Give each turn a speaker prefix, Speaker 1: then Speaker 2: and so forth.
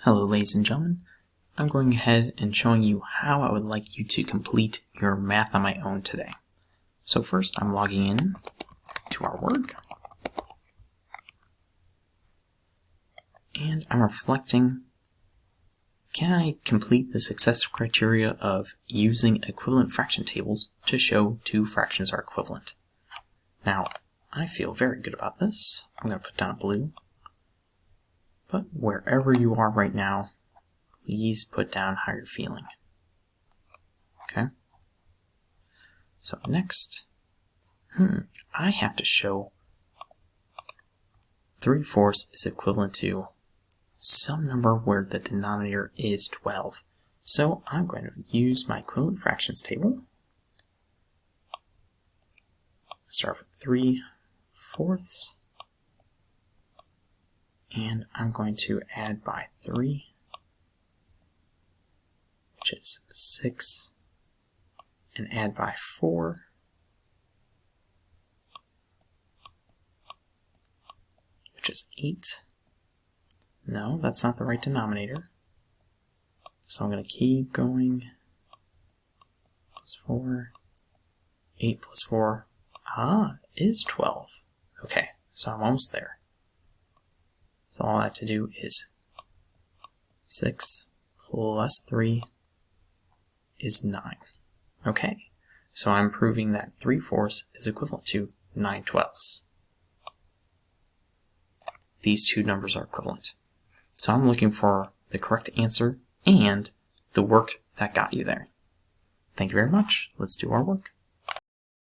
Speaker 1: Hello ladies and gentlemen, I'm going ahead and showing you how I would like you to complete your math on my own today. So first I'm logging in to our work and I'm reflecting, can I complete the success criteria of using equivalent fraction tables to show two fractions are equivalent? Now I feel very good about this. I'm going to put down a blue. But wherever you are right now, please put down how you're feeling. Okay? So next, I have to show 3/4 is equivalent to some number where the denominator is 12. So I'm going to use my equivalent fractions table. Start with 3/4. And I'm going to add by 3, which is 6, and add by 4, which is 8. No, that's not the right denominator. So I'm going to keep going. Plus 4, 8 plus 4, is 12. Okay, so I'm almost there. So all I have to do is 6 plus 3 is 9. Okay, so I'm proving that 3/4 is equivalent to 9/12. These two numbers are equivalent. So I'm looking for the correct answer and the work that got you there. Thank you very much. Let's do our work.